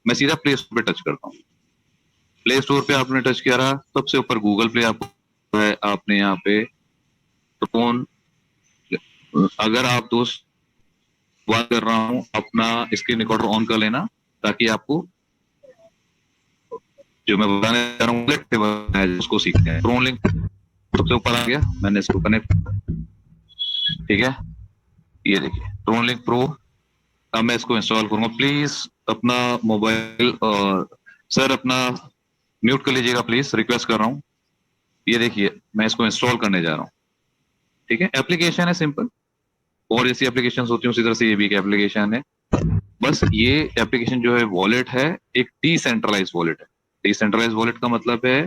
मैं सीधा play store पे टच करता हूँ। प्ले स्टोर पे आपने टच किया रहा, सबसे ऊपर गूगल प्ले आपको है, आपने यहाँ पे फोन, अगर आप दोस्त बात कर रहा हूँ, अपना स्क्रीन रिकॉर्डर ऑन कर लेना ताकि आपको जो मैं बताने जा रहा हूँ उसको सीखते हैं। प्रो लिंक सबसे ऊपर आ गया, मैंने इसको कनेक्ट, ठीक है, ये देखिए प्रो लिंक प्रो। अब मैं इसको इंस्टॉल करूंगा, प्लीज अपना मोबाइल सर अपना म्यूट कर लीजिएगा प्लीज, रिक्वेस्ट कर रहा हूँ। ये देखिए मैं इसको इंस्टॉल करने जा रहा हूँ, ठीक है। एप्लीकेशन है सिंपल, और जैसी एप्लीकेशन होती है उसी तरह से ये भी एक एप्लीकेशन है। बस ये एप्लीकेशन जो है वॉलेट है, एक डिसेंट्रलाइज वॉलेट है। डिसेंट्रलाइज वॉलेट का मतलब है,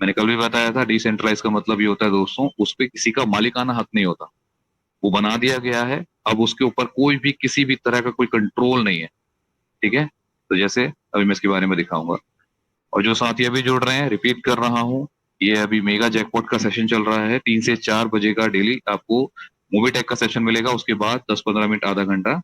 मैंने कल भी बताया था, डिसेंट्रलाइज का मतलब ये होता है दोस्तों, उस पर किसी का मालिकाना हक नहीं होता, वो बना दिया गया है। अब उसके ऊपर कोई भी किसी भी तरह का कोई कंट्रोल नहीं है, ठीक है। तो जैसे अभी मैं इसके बारे में दिखाऊंगा, और जो साथी अभी जुड़ रहे हैं, रिपीट कर रहा हूँ, ये अभी मेगा जैकपॉट का सेशन चल रहा है, 3 से 4 बजे का डेली आपको मूवी टेक का सेशन मिलेगा। उसके बाद 10-15 मिनट आधा घंटा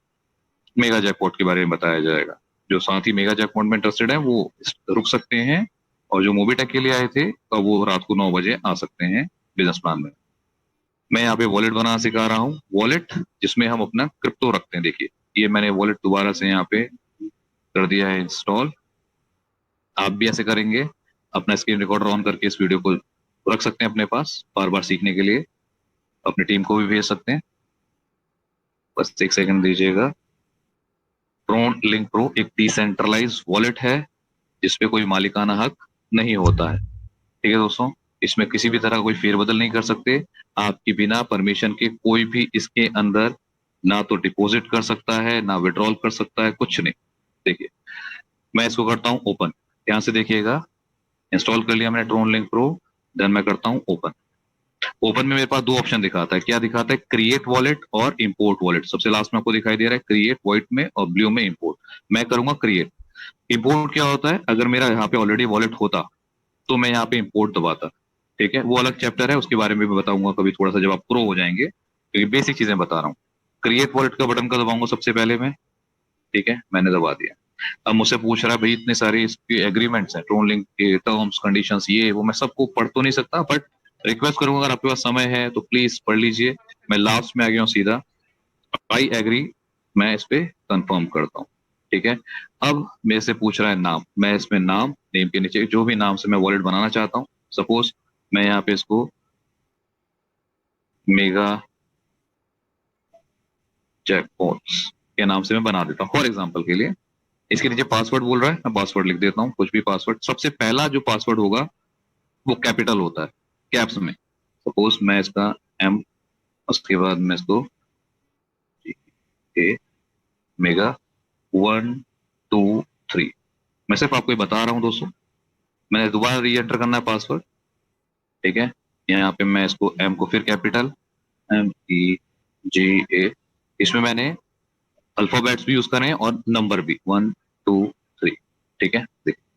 मेगा जैकपॉट के बारे में बताया जाएगा। जो साथी मेगा जैकपॉट में इंटरेस्टेड है वो रुक सकते हैं, और जो मूवी टेक के लिए आए थे तो वो रात को 9 बजे आ सकते हैं बिजनेस प्लान में। मैं यहाँ पे वॉलेट बनाना सिखा रहा हूँ, वॉलेट जिसमें हम अपना क्रिप्टो रखते हैं। देखिए ये मैंने वॉलेट दोबारा से यहाँ पे कर दिया है इंस्टॉल। आप भी ऐसे करेंगे, अपना स्क्रीन रिकॉर्डर ऑन करके इस वीडियो को रख सकते हैं अपने पास, बार बार सीखने के लिए अपनी टीम को भी भेज सकते हैं। बस 1 सेकंड दीजिएगा। ट्रोन लिंक प्रो एक डिसेंट्रलाइज वॉलेट है जिसपे कोई मालिकाना हक नहीं होता है, ठीक है दोस्तों। इसमें किसी भी तरह कोई फेरबदल नहीं कर सकते, आपकी बिना परमिशन के कोई भी इसके अंदर ना तो डिपॉजिट कर सकता है, ना विड्रॉल कर सकता है, कुछ नहीं। देखिए मैं इसको करता हूँ ओपन, ध्यान से देखिएगा। इंस्टॉल कर लिया मैंने ट्रोन लिंक प्रो, देन मैं करता हूँ ओपन। ओपन में मेरे पास दो ऑप्शन दिखाता है, क्या दिखाता है, क्रिएट वॉलेट और इंपोर्ट वॉलेट। सबसे लास्ट में आपको दिखाई दे रहा है क्रिएट व्हाइट में, और ब्लू में इंपोर्ट। मैं करूंगा क्रिएट। इंपोर्ट क्या होता है, अगर मेरा यहाँ पे ऑलरेडी वॉलेट होता तो मैं यहाँ पे इंपोर्ट दबाता, ठीक है। वो अलग चैप्टर है, उसके बारे में भी बताऊंगा कभी थोड़ा सा जब आप प्रो हो जाएंगे, क्योंकि बेसिक चीजें बता रहा हूँ। क्रिएट वॉलेट का बटन का दबाऊंगा सबसे पहले मैं, ठीक है, मैंने दबा दिया। अब मुझसे पूछ रहा है भाई इतने सारे इसके एग्रीमेंट्स हैं, ट्रोन लिंक के टर्म्स कंडीशंस, ये वो, मैं सबको पढ़ तो नहीं सकता, बट रिक्वेस्ट करूंगा अगर आपके पास समय है तो प्लीज पढ़ लीजिए। मैं लास्ट में आ गया हूँ सीधा, आई एग्री, मैं इस पे कंफर्म करता हूँ, ठीक है। अब मेरे से पूछ रहा है नाम, मैं इसमें नाम, नेम के नीचे जो भी नाम से मैं वॉलेट बनाना चाहता हूँ, सपोज मैं यहाँ पे इसको मेगा जैकपॉट्स के नाम से मैं बना देता हूँ फॉर एग्जाम्पल के लिए। इसके नीचे पासवर्ड बोल रहा है, मैं पासवर्ड लिख देता हूँ, कुछ भी पासवर्ड। सबसे पहला जो पासवर्ड होगा वो कैपिटल होता है, कैप्स में। सपोज मैं इसका एम, उसके बाद मैं इसको ए मेगा 1 2 3, मैं सिर्फ आपको ये बता रहा हूँ दोस्तों। मैंने दोबारा री एंटर करना है पासवर्ड, ठीक है। यहाँ पे मैं इसको एम को फिर कैपिटल MEGA, इसमें मैंने अल्फाबेट्स भी यूज करें और नंबर भी 1 2 3, ठीक है।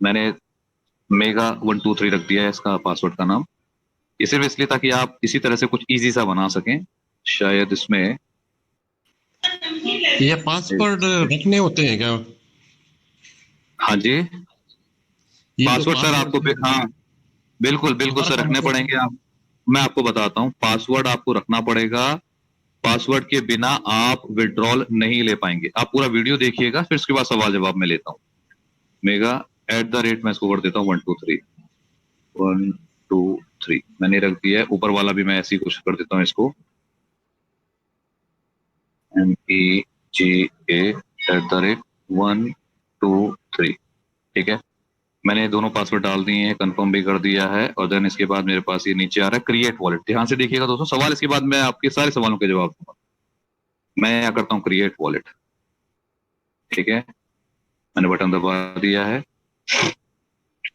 मैंने मेगा 1 2 3 रख दिया है इसका पासवर्ड का नाम। ये सिर्फ इसलिए ताकि आप इसी तरह से कुछ इजी सा बना सकें, शायद इसमें। ये पासवर्ड रखने होते हैं क्या? हाँ जी, ये जो पासवर्ड सर आपको पासवर्ड हाँ बिल्कुल बिल्कुल दोबारा सर रखने पासवर्ड। पड़ेंगे आप। मैं आपको बताता हूँ, पासवर्ड आपको रखना पड़ेगा। पासवर्ड के बिना आप विड्रॉल नहीं ले पाएंगे। आप पूरा वीडियो देखिएगा, फिर उसके बाद सवाल जवाब में लेता हूँ। मेगा @ मैं इसको कर देता हूँ 1 2 3 मैंने रख दिया है। ऊपर वाला भी मैं ऐसे ही कुछ कर देता हूँ इसको, MEGA @ 1 2 3, ठीक है। मैंने दोनों पासवर्ड डाल दिए हैं, कंफर्म भी कर दिया है, और देन इसके बाद मेरे पास ये नीचे आ रहा है क्रिएट वॉलेट। ध्यान से देखिएगा दोस्तों सवाल, इसके बाद मैं आपके सारे सवालों के जवाब दूंगा। मैं यहाँ करता हूँ क्रिएट वॉलेट, ठीक है, मैंने बटन दबा दिया है।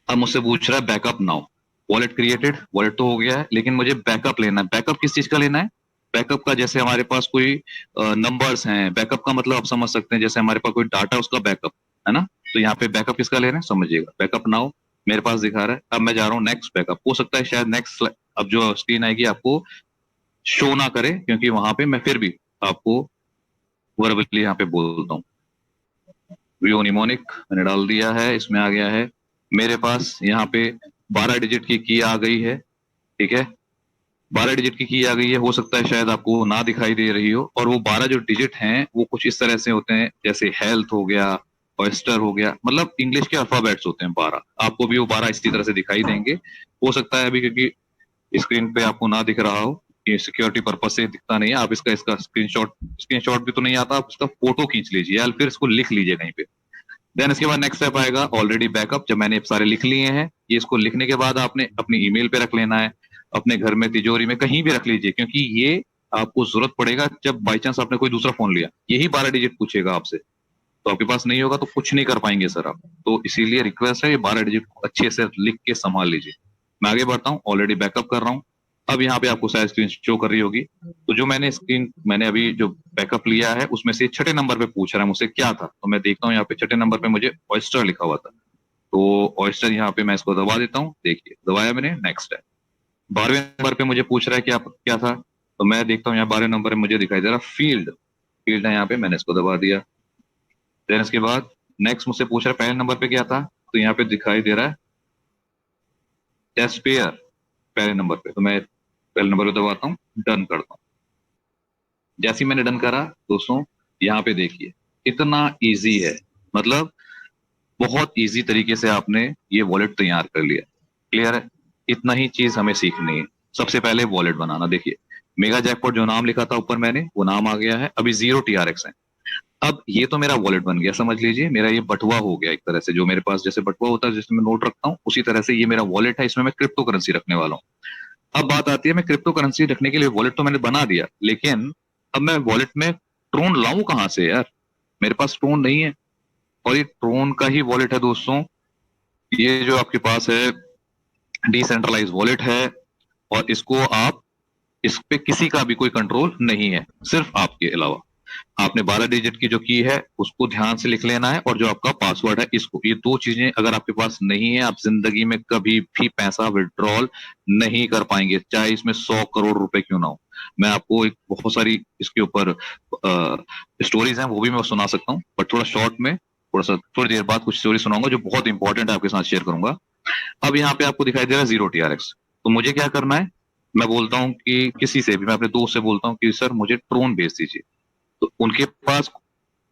अब मुझसे पूछ रहा है backup now. Wallet created, wallet तो हो गया है, लेकिन मुझे बैकअप लेना है। बैकअप किस चीज का लेना है, बैकअप का जैसे हमारे पास कोई नंबर्स हैं, बैकअप का मतलब आप समझ सकते हैं, जैसे हमारे पास कोई डाटा उसका बैकअप है ना। तो यहाँ पे बैकअप किसका ले रहे हैं समझिएगा। बैकअप नाउ मेरे पास दिखा रहा है, अब मैं जा रहा हूँ नेक्स्ट बैकअप। हो सकता है शायद नेक्स्ट, अब जो स्क्रीन आएगी आपको शो ना करे, क्योंकि वहां पे मैं फिर भी आपको वर्बली यहाँ पे बोलता हूँ। व्यू निमोनिक मैंने डाल दिया है, इसमें आ गया है। मेरे पास यहाँ पे 12 डिजिट की आ गई है, ठीक है। 12 डिजिट की आ गई है, हो सकता है शायद आपको ना दिखाई दे रही हो। और वो 12 जो डिजिट हैं वो कुछ इस तरह से होते हैं, जैसे हेल्थ हो गया, ऑयस्टर हो गया, मतलब इंग्लिश के अल्फाबेट्स होते हैं 12। आपको भी वो 12 इसी तरह से दिखाई देंगे। हो सकता है अभी क्योंकि स्क्रीन पे आपको ना दिख रहा हो, ये सिक्योरिटी पर्पज से दिखता नहीं है। आप इसका इसका स्क्रीनशॉट भी तो नहीं आता, आप इसका फोटो खींच लीजिए या फिर इसको लिख लीजिए कहीं पे। देन इसके बाद नेक्स्ट स्टेप आएगा ऑलरेडी बैकअप। जब मैंने सारे लिख लिए हैं, ये इसको लिखने के बाद आपने अपनी ईमेल पे रख लेना है, अपने घर में तिजोरी में कहीं भी रख लीजिए, क्योंकि ये आपको जरूरत पड़ेगा जब बाई चांस आपने कोई दूसरा फोन लिया, यही 12 डिजिट पूछेगा आपसे। तो आपके पास नहीं होगा तो कुछ नहीं कर पाएंगे सर आप। तो इसीलिए रिक्वेस्ट है ये 12 डिजिट अच्छे से लिख के संभाल लीजिए। मैं आगे बढ़ता हूँ, ऑलरेडी बैकअप कर रहा हूँ। अब यहाँ पे आपको शायद स्क्रीन शो कर रही होगी। तो जो मैंने अभी जो बैकअप लिया है उसमें से छठे नंबर पे पूछ रहा है मुझसे क्या था। तो मैं देखता हूँ यहाँ पे छठे नंबर पे मुझे ऑयस्टर लिखा हुआ था। तो ऑयस्टर यहाँ पे मैं इसको दबा देता हूँ, देखिए दबाया मैंने, नेक्स्ट है। 12वें नंबर पे मुझे पूछ रहा है कि आप क्या था। तो मैं देखता हूँ यहाँ 12वें नंबर पे मुझे दिखाई दे रहा फील्ड, फील्ड है यहाँ पे, मैंने इसको दबा दिया। देन इसके बाद नेक्स्ट मुझसे पूछ रहा है पहले नंबर पे क्या था। तो यहाँ पे दिखाई दे रहा है टेस्ट पेयर पहले नंबर पे। तो मैं पहले नंबर पे दबाता हूँ, डन करता हूँ। जैसे ही मैंने डन करा दोस्तों, यहाँ पे देखिए इतना इजी है, मतलब बहुत इजी तरीके से आपने ये वॉलेट तैयार कर लिया। क्लियर है? इतना ही चीज हमें सीखनी है। सबसे पहले वॉलेट बनाना, देखिए मेगा जैकपॉट जो नाम लिखा था ऊपर मैंने, वो नाम आ गया है। अभी 0 TRX है। अब ये तो मेरा वॉलेट बन गया, समझ लीजिए मेरा ये बटुआ हो गया एक तरह से। जो मेरे पास जैसे बटुआ होता है जिसमें मैं नोट रखता हूँ, उसी तरह से ये मेरा वॉलेट है, इसमें मैं क्रिप्टो करेंसी रखने वाला हूँ। अब बात आती है, मैं क्रिप्टो करेंसी रखने के लिए वॉलेट तो मैंने बना दिया, लेकिन अब मैं वॉलेट में ट्रोन लाऊं कहां से यार? मेरे पास ट्रोन नहीं है। और ये ट्रोन का ही वॉलेट है दोस्तों। ये जो आपके पास है डिसेंट्रलाइज वॉलेट है, और इसको आप, इस पे किसी का भी कोई कंट्रोल नहीं है सिर्फ आपके अलावा। आपने 12 डिजिट की जो की है उसको ध्यान से लिख लेना है, और जो आपका पासवर्ड है इसको। ये दो चीजें अगर आपके पास नहीं है, आप जिंदगी में कभी भी पैसा विड्रॉल नहीं कर पाएंगे, चाहे इसमें 100 करोड़ रुपए क्यों ना हो। मैं आपको एक बहुत सारी इसके ऊपर स्टोरीज हैं, वो भी मैं सुना सकता हूँ, बट थोड़ा शॉर्ट में, थोड़ा सा थोड़ी देर बाद कुछ स्टोरी सुनाऊंगा जो बहुत इंपॉर्टेंट है, आपके साथ शेयर करूंगा। अब यहाँ पे आपको दिखाई दे रहा है 0 TRX। तो मुझे क्या करना है, मैं बोलता हूँ कि किसी से भी, मैं अपने दोस्त से बोलता हूँ कि सर मुझे ट्रोन भेज दीजिए। तो उनके पास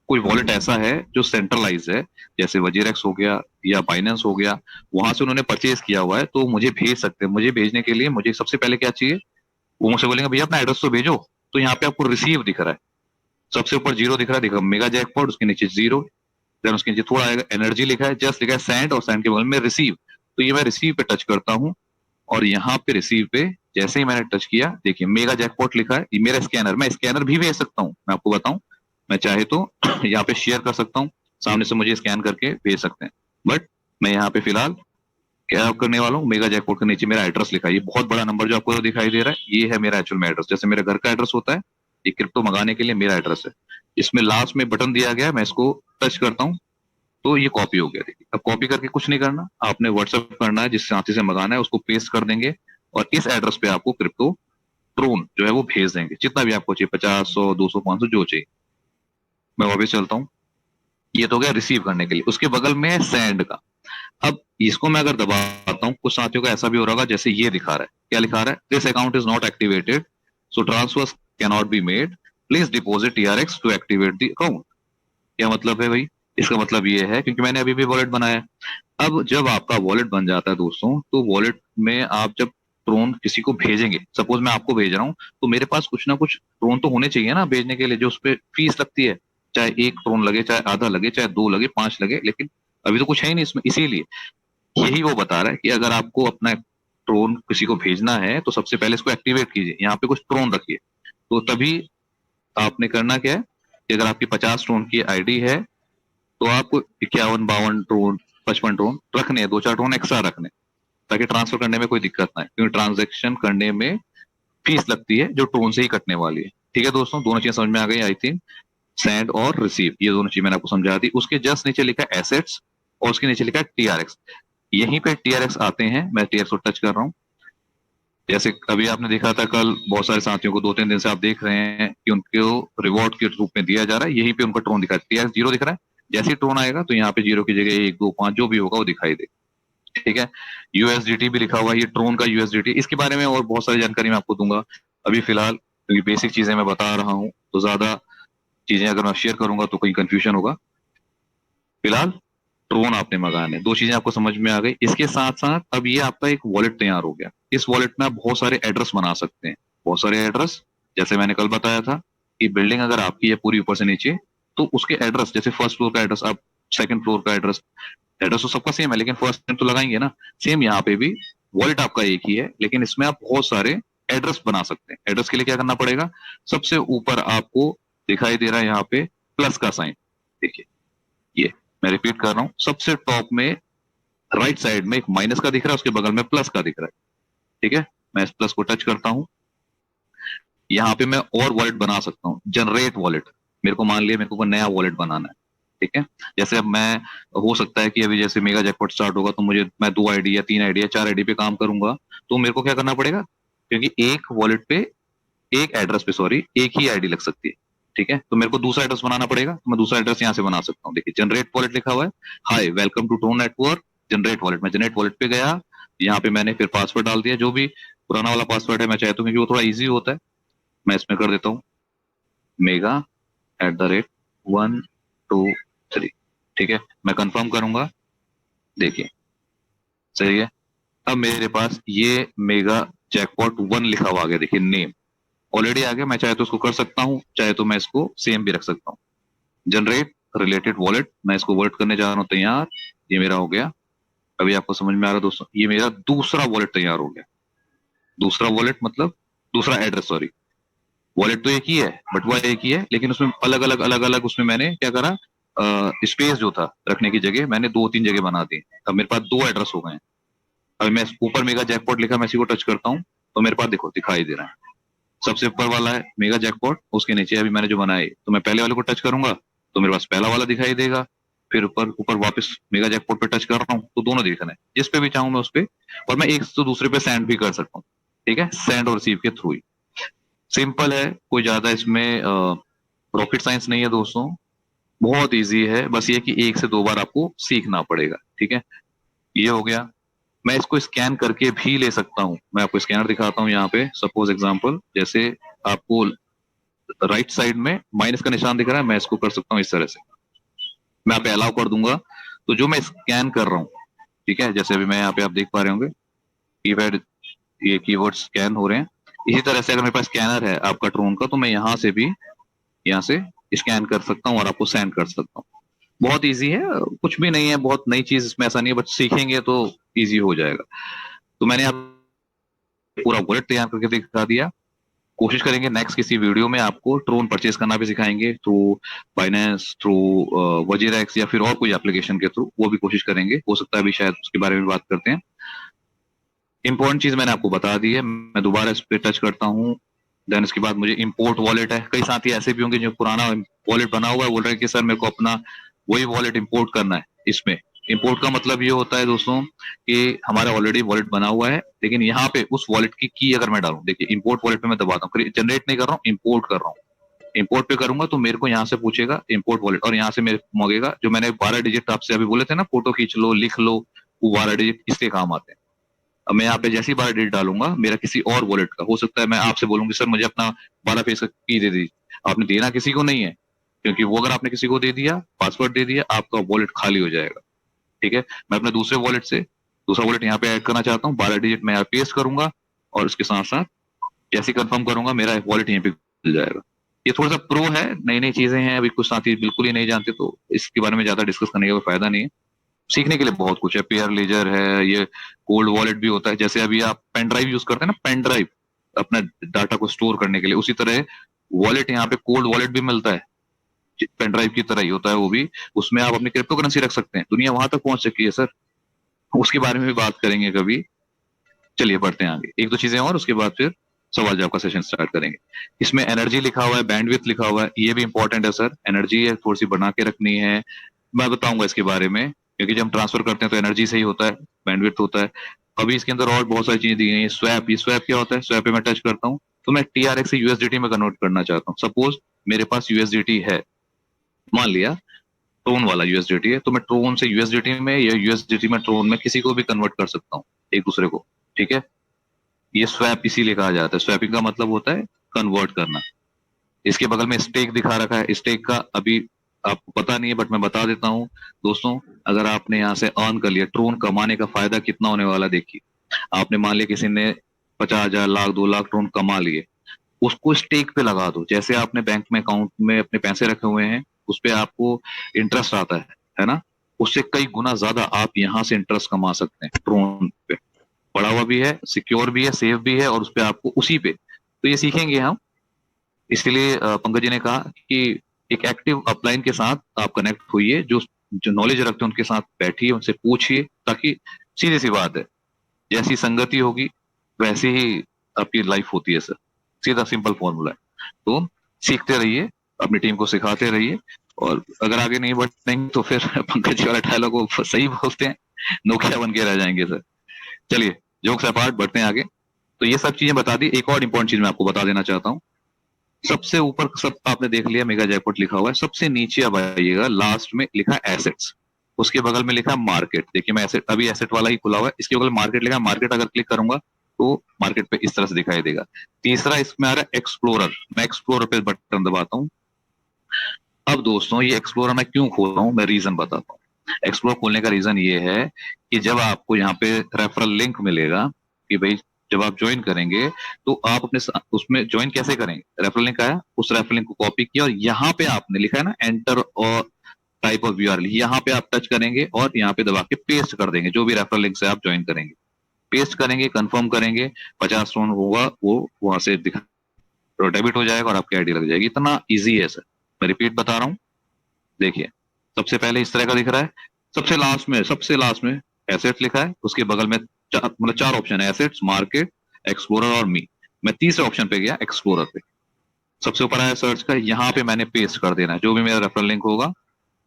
कोई वॉलेट ऐसा है जो सेंट्रलाइज है, जैसे वजीरेक्स हो गया या बाइनेंस हो गया, वहां से उन्होंने परचेज किया हुआ है, तो मुझे भेज सकते हैं। मुझे भेजने के लिए मुझे सबसे पहले क्या चाहिए, वो मुझसे बोलेंगे भैया अपना एड्रेस तो भेजो। तो यहाँ पे आपको रिसीव दिख रहा है, सबसे ऊपर 0 दिख रहा है, देखो मेगा जैकपॉट, उसके नीचे 0, देन उसके नीचे थोड़ा आएगा एनर्जी लिखा है, जस्ट लिखा है सेंड, और सेंड के बगल में रिसीव। तो ये मैं रिसीव पे टच करता हूँ, और यहाँ पे रिसीव पे जैसे ही मैंने टच किया, देखिए मेगा जैकपॉट लिखा है। ये मेरा स्कैनर, मैं स्कैनर भी भेज सकता हूँ, मैं आपको बताऊं, मैं चाहे तो यहाँ पे शेयर कर सकता हूँ, सामने से मुझे स्कैन करके भेज सकते हैं। बट मैं यहाँ पे फिलहाल क्या करने वाला हूँ, मेगा जैकपॉट के नीचे मेरा एड्रेस लिखा है, ये बहुत बड़ा नंबर जो आपको दिखाई दे रहा है, ये है मेरा एक्चुअल में एड्रेस। जैसे मेरे घर का एड्रेस होता है, ये क्रिप्टो मंगाने के लिए मेरा एड्रेस है। इसमें लास्ट में बटन दिया गया है, मैं इसको टच करता हूँ तो ये कॉपी हो गया। देखिए अब कॉपी करके कुछ नहीं करना, आपने व्हाट्सएप करना है, जिस साथी से मंगाना है उसको पेस्ट कर देंगे, और इस एड्रेस पे आपको क्रिप्टो ट्रोन जो है वो भेज देंगे, जितना भी आपको चाहिए, 50, 100, 200, 500 जो चाहिए। मैं वापस चलता हूँ, ये तो हो गया रिसीव करने के लिए। उसके बगल में है सेंड का। अब इसको मैं अगर दबाता हूँ, कुछ साथियों का ऐसा भी हो रहा होगा, जैसे ये दिखा रहा है, क्या लिखा रहा है, this account is not activated, so transfer can not be made, please deposit TRX to activate the account. क्या मतलब है भाई? इसका मतलब ये है, क्योंकि मैंने अभी भी वॉलेट बनाया है। अब जब आपका वॉलेट बन जाता है दोस्तों, तो वॉलेट में आप जब ट्रोन किसी को भेजेंगे, सपोज मैं आपको भेज रहा हूँ, तो मेरे पास कुछ ना कुछ ट्रोन तो होने चाहिए ना भेजने के लिए, जो उस पर फीस लगती है, चाहे एक ट्रोन लगे, चाहे आधा लगे, चाहे 2 लगे, 5 लगे, लेकिन अभी तो कुछ है ही नहीं इसमें। इसीलिए यही वो बता रहा है कि अगर आपको अपना ट्रोन किसी को भेजना है, तो सबसे पहले इसको एक्टिवेट कीजिए, यहाँ पे कुछ ट्रोन रखिए। तो तभी आपने करना क्या है कि अगर आपकी 50 ट्रोन की आईडी है, तो आपको 51, 52 ट्रोन, 55 ट्रोन रखने हैं, 2-4 ट्रोन एक्स्ट्रा रखने, ताकि ट्रांसफर करने में कोई दिक्कत ना है, क्योंकि ट्रांजेक्शन करने में फीस लगती है जो ट्रोन से ही कटने वाली है। ठीक है दोस्तों, दोनों चीजें समझ में आ गई आई थिंक। सेंड और रिसीव, ये दोनों चीज मैंने आपको समझा दी। उसके जस्ट नीचे लिखा है एसेट्स, और उसके नीचे लिखा है TRX। यहीं पे TRX आते हैं, मैं TRX को टच कर रहा हूँ। जैसे अभी आपने देखा था कल, बहुत सारे साथियों को 2-3 दिन से आप देख रहे हैं कि उनको रिवॉर्ड के रूप में दिया जा रहा है, यहीं पे उनका ट्रोन दिखा है, TRX 0 दिख रहा है। जैसे ही ट्रोन आएगा तो यहाँ पे 0 की जगह 1 2 5 जो भी होगा वो दिखाई दे। ठीक है, यूएसडीटी भी लिखा हुआ है, ये ट्रोन का यूएसडीटी। इसके बारे में और बहुत सारी जानकारी मैं आपको दूंगा अभी फिलहाल, क्योंकि बेसिक चीजें मैं बता रहा हूँ, तो ज्यादा चीजें अगर मैं शेयर करूंगा तो कहीं कंफ्यूजन होगा। फिलहाल ट्रोन आपने मंगाना है, दो चीजें आपको समझ में आ गई। इसके साथ साथ अब ये आपका एक वॉलेट तैयार हो गया। इस वॉलेट में आप बहुत सारे एड्रेस बना सकते हैं, बहुत सारे एड्रेस। जैसे मैंने कल बताया था कि बिल्डिंग अगर आपकी है पूरी ऊपर से नीचे, तो उसके एड्रेस, जैसे फर्स्ट फ्लोर का एड्रेस, आप सेकंड फ्लोर का एड्रेस, एड्रेस तो सबका सेम है लेकिन फर्स्ट नेम तो लगाएंगे ना, सेम यहाँ पे भी वॉलेट आपका एक ही है, लेकिन इसमें आप बहुत सारे एड्रेस बना सकते हैं। एड्रेस के लिए क्या करना पड़ेगा, सबसे ऊपर आपको दिखाई दे रहा है यहाँ पे प्लस का साइन, देखिए ये, मैं रिपीट कर रहा हूँ, सबसे टॉप में राइट साइड में एक माइनस का दिख रहा है, उसके बगल में प्लस का दिख रहा है। ठीक है, मैं इस प्लस को टच करता हूँ, यहाँ पे मैं और वॉलेट बना सकता हूँ, जनरेट वॉलेट। मेरे को मान लिया मेरे को कोई नया वॉलेट बनाना है, ठीक है। जैसे अब मैं, हो सकता है कि अभी जैसे मेगा जैकपॉट स्टार्ट होगा तो मुझे, मैं 2 आईडी या 3 आईडी या 4 आईडी पे काम करूंगा, तो मेरे को क्या करना पड़ेगा, क्योंकि एक वॉलेट पे, एक एड्रेस पे सॉरी, एक ही आईडी लग सकती है। ठीक है, तो मेरे को दूसरा एड्रेस बनाना पड़ेगा, तो मैं दूसरा एड्रेस यहाँ से बना सकता हूँ। देखिए जनरेट वॉलेट लिखा हुआ है, hi welcome to Tron network generate wallet. मैं जनरेट वॉलेट पे गया, यहाँ पे मैंने फिर पासवर्ड डाल दिया, जो भी पुराना वाला पासवर्ड है। मैं चाहता हूँ क्योंकि वो थोड़ा इजी होता है, मैं इसमें कर देता हूँ mega@123। ठीक है, मैं कंफर्म करूंगा, देखिए सही है। अब मेरे पास ये मेगा जैकपॉट 1 लिखा हुआ आ गया, देखिए नेम ऑलरेडी आ गया। मैं चाहे तो उसको कर सकता हूँ, चाहे तो मैं इसको सेम भी रख सकता हूँ। जनरेट रिलेटेड वॉलेट, मैं इसको वॉलेट करने जा रहा हूँ तैयार, ये मेरा हो गया। अभी आपको समझ में आ रहा है दोस्तों, ये मेरा दूसरा वॉलेट तैयार हो गया। दूसरा वॉलेट मतलब दूसरा एड्रेस, सॉरी, वॉलेट तो एक ही है, बटुआ एक ही है, लेकिन उसमें अलग अलग अलग अलग, उसमें मैंने क्या करा, स्पेस जो था रखने की जगह मैंने 2 3 जगह बना दी। अब मेरे पास 2 एड्रेस हो गए हैं। अभी मैं ऊपर मेगा जैकपॉट लिखा, मैं इसी को टच करता हूँ तो मेरे पास देखो दिखाई दे रहा है, सबसे ऊपर वाला है मेगा जैकपॉट, उसके नीचे अभी मैंने जो बनाया है, तो मैं पहले वाले को टच करूंगा तो मेरे पास पहला वाला दिखाई देगा, फिर ऊपर ऊपर वापस मेगा जैकपॉट पे टच कर रहा हूँ तो दोनों दिख रहे हैं, जिस पे भी चाहूं मैं उस पे। और मैं एक तो दूसरे पे सेंड भी कर सकता हूँ, ठीक है, सेंड और रिसीव के थ्रू ही। सिंपल है, कोई ज्यादा इसमें रॉकेट साइंस नहीं है दोस्तों, बहुत इजी है, बस ये कि 1 से 2 बार आपको सीखना पड़ेगा। ठीक है, ये हो गया। मैं इसको स्कैन करके भी ले सकता हूँ, मैं आपको स्कैनर दिखाता हूँ यहाँ पे। सपोज एग्जांपल, जैसे आपको राइट साइड में माइनस का निशान दिख रहा है, मैं इसको कर सकता हूँ इस तरह से, मैं यहाँ पे अलाउ कर दूंगा, तो जो मैं स्कैन कर रहा हूँ, ठीक है, जैसे अभी मैं यहाँ पे आप देख पा रहे होंगे कीपैड, ये कीवर्ड स्कैन हो रहे हैं। इसी तरह से अगर मेरे पास स्कैनर है आपका ट्रोन का, तो मैं यहाँ से भी, यहाँ से स्कैन कर सकता हूँ और आपको सेंड कर सकता हूँ। बहुत इजी है, कुछ भी नहीं है, बहुत नई चीज इसमें ऐसा नहीं है, बट सीखेंगे तो इजी हो जाएगा। तो मैंने आप पूरा वॉलेट तैयार करके दिखा दिया। कोशिश करेंगे नेक्स्ट किसी वीडियो में आपको ट्रोन परचेज करना भी सिखाएंगे, थ्रू बाइनेंस, थ्रू वजीरेक्स या फिर और कोई एप्लीकेशन के थ्रू, वो भी कोशिश करेंगे। हो सकता है अभी शायद उसके बारे में बात करते हैं। इंपॉर्टेंट चीज मैंने आपको बता दी है, मैं दोबारा इस पे टच करता हूँ। देन इसके बाद मुझे इंपोर्ट वॉलेट है। कई साथी ऐसे भी होंगे जो पुराना वॉलेट बना हुआ है, बोल रहे हैं कि सर मेरे को अपना वही वॉलेट इंपोर्ट करना है। इसमें इंपोर्ट का मतलब ये होता है दोस्तों कि हमारा ऑलरेडी वॉलेट बना हुआ है, लेकिन यहाँ पे उस वॉलेट की अगर मैं डालूं, देखिए इंपोर्ट वॉलेट पे मैं दबाता हूँ, जनरेट नहीं कर रहा हूँ, इंपोर्ट कर रहा हूँ। इंपोर्ट पे करूंगा तो मेरे को यहाँ से पूछेगा इंपोर्ट वॉलेट, और यहाँ से मेरे को मांगेगा जो मैंने 12 डिजिट आपसे अभी बोले थे ना, फोटो खींच लो, लिख लो, वो 12 डिजिट इसके काम आते हैं। अब मैं यहाँ पे जैसी 12 डिजिट डालूंगा, मेरा किसी और वॉलेट का हो सकता है, मैं आपसे बोलूंगी सर मुझे अपना 12 फेस का की दे दीजिए, आपने देना किसी को नहीं है, क्योंकि वो अगर आपने किसी को दे दिया, पासवर्ड दे दिया, आपका वॉलेट खाली हो जाएगा। ठीक है, मैं अपने दूसरे वॉलेट से दूसरा वॉलेट यहाँ पे ऐड करना चाहता हूँ, 12 डिजिट मैं यहाँ पेस्ट करूंगा, और उसके साथ साथ जैसे कंफर्म करूंगा मेरा वॉलेट यहीं पे खुल जाएगा। ये थोड़ा सा प्रो है, नई नई चीजें हैं, अभी कुछ साथी बिल्कुल ही नहीं जानते, तो इसके बारे में ज्यादा डिस्कस करने का कोई फायदा नहीं है। सीखने के लिए बहुत कुछ है, पेयर लेजर है, ये कोल्ड वॉलेट भी होता है। जैसे अभी आप पेन ड्राइव यूज करते हैं ना, पेन ड्राइव अपना डाटा को स्टोर करने के लिए, उसी तरह वॉलेट यहाँ पे कोल्ड वॉलेट भी मिलता है, पेन ड्राइव की तरह ही होता है वो भी। उसमें आप अपनी क्रिप्टो करेंसी रख सकते हैं। दुनिया वहां तक पहुंच चुकी है सर, उसके बारे में भी बात करेंगे कभी। चलिए बढ़ते हैं आगे, एक दो चीजें और, उसके बाद फिर सवाल जवाब का सेशन स्टार्ट करेंगे। इसमें एनर्जी लिखा हुआ है, बैंडविड्थ लिखा हुआ है, ये भी इंपॉर्टेंट है सर। एनर्जी थोड़ी सी बना के रखनी है, मैं बताऊंगा इसके बारे में, क्योंकि जब हम ट्रांसफर करते हैं तो एनर्जी से ही होता है, बैंडविड्थ होता है। अभी इसके अंदर और बहुत सारी चीजें दी गई हैं। स्वैप, ये स्वैप क्या होता है, स्वैप पे मैं टच करता हूँ तो मैं टीआरएक्स से यूएसडीटी में कन्वर्ट करना चाहता हूँ। सपोज मेरे पास यूएसडीटी है, मान लिया, ट्रोन वाला यूएसडीटी है, तो मैं ट्रोन से यूएसडीटी में या यूएसडीटी में ट्रोन में किसी को भी कन्वर्ट कर सकता हूँ एक दूसरे को, ठीक है। ये स्वैप इसीलिए कहा जाता है, स्वैपिंग का मतलब होता है कन्वर्ट करना। इसके बगल में स्टेक दिखा रखा है, स्टेक का अभी आपको पता नहीं है बट मैं बता देता हूँ दोस्तों। अगर आपने यहाँ से अर्न कर लिया, ट्रोन कमाने का फायदा कितना होने वाला है, देखिए। आपने मान लिया किसी ने 50,000 लाख 2 लाख ट्रोन कमा लिए, उसको स्टेक पे लगा दो। जैसे आपने बैंक में अकाउंट में अपने पैसे रखे हुए हैं, उस पे आपको इंटरेस्ट आता है ना, उससे कई गुना ज्यादा आप यहाँ से इंटरेस्ट कमा सकते हैं ट्रोन पे। पड़ा हुआ भी है, सिक्योर भी है, सेफ भी है, और उस पे आपको उसी पे तो ये सीखेंगे हम। इसलिए पंकज जी ने कहा कि एक एक्टिव अपलाइन के साथ आप कनेक्ट होइए, जो जो नॉलेज रखते हैं उनके साथ बैठिए, उनसे पूछिए, ताकि सीधी सी बात है, जैसी संगति होगी वैसी ही आपकी लाइफ होती है सर। सीधा सिंपल फॉर्मूला है। तो सीखते रहिए, अपनी टीम को सिखाते रहिए, और अगर आगे नहीं बढ़ेंगे तो फिर पंकज जी वाला डायलॉग वो सही बोलते हैं, नोकिया बन के रह जाएंगे सर। चलिए, जोक्स अपार्ट, बढ़ते हैं आगे। तो ये सब चीजें बता दी। एक और इंपॉर्टेंट चीज मैं आपको बता देना चाहता हूँ। सबसे ऊपर सब आपने देख लिया, मेगा जयपुर लिखा हुआ है। सबसे नीचे अब आइएगा, लास्ट में लिखा है एसेट्स, उसके बगल में लिखा है मार्केट। देखिए मैं एसेट, अभी एसेट वाला ही खुला हुआ है, इसके बगल मार्केट लिखा है। मार्केट अगर क्लिक करूंगा तो मार्केट पे इस तरह से दिखाई देगा। तीसरा इसमें आ रहा है एक्सप्लोरर, मैं एक्सप्लोरर पे बटन दबाता हूँ। अब दोस्तों ये एक्सप्लोरर मैं क्यों खोल रहा हूँ, मैं रीजन बताता हूँ। एक्सप्लोर खोलने का रीजन ये है कि जब आपको यहाँ पे रेफरल लिंक मिलेगा कि भाई जब आप ज्वाइन करेंगे तो आप अपने उसमें ज्वाइन कैसे करेंगे, रेफरल लिंक आया, उस रेफरल लिंक को कॉपी किया और यहाँ पे आपने लिखा है ना एंटर और टाइप ऑफ यूआरएल, यहाँ पे आप टच करेंगे और यहाँ पे दबा के पेस्ट कर देंगे जो भी रेफरल लिंक से आप ज्वाइन करेंगे। पेस्ट करेंगे, कंफर्म करेंगे, 50 होगा वो वहां से दिखा, डेबिट हो जाएगा और आपकी आईडी लग जाएगी। इतना इजी है सर, मैं रिपीट बता रहा हूँ। देखिए, सबसे पहले इस तरह का दिख रहा है, सबसे लास्ट में एसेट लिखा है, उसके बगल में मतलब 4 ऑप्शन है, एसेट्स, मार्केट, एक्सप्लोरर और मी। मैं तीसरे ऑप्शन पे गया, एक्सप्लोरर पे। सबसे ऊपर आया सर्च का, यहाँ पे मैंने पेस्ट कर देना है जो भी मेरा रेफरल लिंक होगा।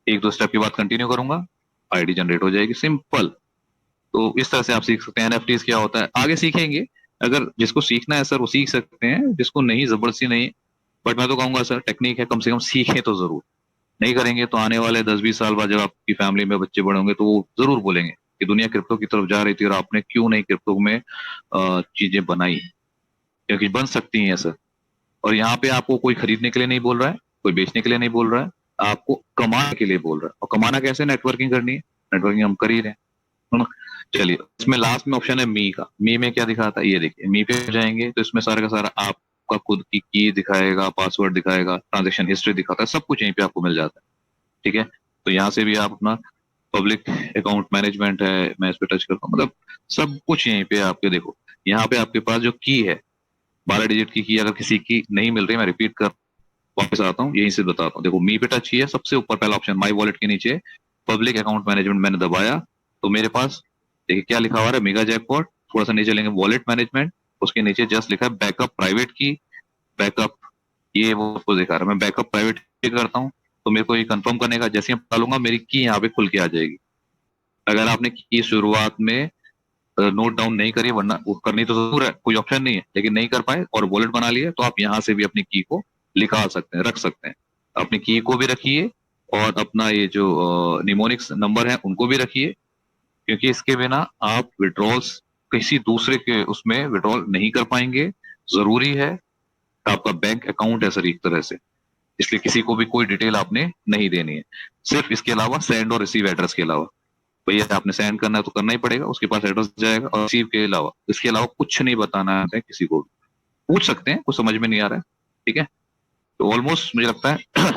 एक दो स्टेप के बाद कंटिन्यू करूंगा, आईडी जनरेट हो जाएगी, सिंपल। तो इस तरह से आप सीख सकते हैं एनएफटीज क्या होता है, आगे सीखेंगे। अगर जिसको सीखना है सर वो सीख सकते हैं, जिसको नहीं जबरदस्ती नहीं। बट मैं तो कहूंगा सर, टेक्निक है, कम से कम सीखें तो जरूर। नहीं करेंगे तो आने वाले 10-20 साल बाद जब आपकी फैमिली में बच्चे बड़े होंगे तो वो जरूर बोलेंगे कि दुनिया क्रिप्टो की तरफ जा रही थी और आपने क्यों नहीं क्रिप्टो में चीजें बनाई, क्योंकि बन सकती हैं सर। और यहाँ पे आपको कोई खरीदने के लिए नहीं बोल रहा है, कोई बेचने के लिए नहीं बोल रहा है, आपको कमाने के लिए बोल रहा है। और कमाना कैसे, नेटवर्किंग करनी है, नेटवर्किंग हम कर ही रहे हैं, है ना। चलिए, इसमें लास्ट में ऑप्शन है मी का। मी में क्या दिखाता है, ये देखिए, मी पे जाएंगे तो इसमें सारा का सारा आपका खुद की दिखाएगा, पासवर्ड दिखाएगा, ट्रांजेक्शन हिस्ट्री दिखाता है, सब कुछ यहीं पे आपको मिल जाता है, ठीक है। तो यहाँ से भी आप अपना पब्लिक अकाउंट मैनेजमेंट है, मैं इस पे टच करता हूँ, मतलब सब कुछ यहीं पे आपके देखो। यहाँ पे आपके पास जो की है, 12 डिजिट की अगर किसी की नहीं मिल रही, मैं रिपीट कर वापस आता हूँ, यहीं से बताता हूँ। देखो मी पे टच किया, सबसे ऊपर पहला ऑप्शन माई वॉलेट के नीचे पब्लिक अकाउंट मैनेजमेंट मैंने दबाया, तो मेरे पास देखिए क्या लिखा हुआ है, मेगा जैकपॉट। थोड़ा सा नीचे चलेंगे, वॉलेट मैनेजमेंट, उसके नीचे जस्ट लिखा है बैकअप प्राइवेट की, बैकअप, ये वो आपको दिखा रहा है। मैं बैकअप प्राइवेट की करता हूँ, तो मेरे को ये कंफर्म करने का, जैसे ही मैं डालूंगा मेरी की यहाँ पे खुल के आ जाएगी। अगर आपने की शुरुआत में नोट डाउन नहीं करी, वरना वो करनी तो जरूर है, कोई ऑप्शन नहीं है, लेकिन नहीं कर पाए और वॉलेट बना लिए, तो आप यहाँ से भी अपनी की को निकाल सकते हैं, रख सकते हैं। अपनी की को भी रखिए और अपना ये जो निमोनिक्स नंबर है उनको भी रखिए, क्योंकि इसके बिना आप विड्रॉल्स किसी दूसरे के उसमें विड्रॉल नहीं कर पाएंगे। जरूरी है, आपका बैंक अकाउंट है सर एक तरह से, इसलिए किसी को भी कोई डिटेल आपने नहीं देनी है, सिर्फ इसके अलावा सेंड और रिसीव एड्रेस के अलावा। भैया आपने सेंड करना है तो करना ही पड़ेगा, उसके पास एड्रेस जाएगा, और रिसीव के अलावा, इसके अलावा कुछ नहीं बताना है किसी को। पूछ सकते हैं, कुछ समझ में नहीं आ रहा है, ठीक है। तो ऑलमोस्ट मुझे लगता है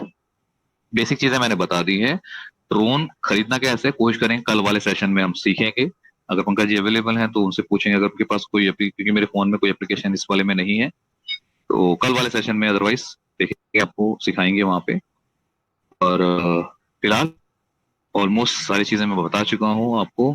बेसिक चीजें मैंने बता दी है। ड्रोन खरीदना कैसे, कोशिश करें, कल वाले सेशन में हम सीखेंगे। अगर पंकज जी अवेलेबल हैं तो उनसे पूछेंगे, अगर उनके पास कोई क्योंकि मेरे फोन में कोई एप्लीकेशन इस वाले में नहीं है, तो कल वाले सेशन में अदरवाइज देखेंगे, आपको सिखाएंगे वहां पे। और फिलहाल ऑलमोस्ट सारी चीजें मैं बता चुका हूँ आपको।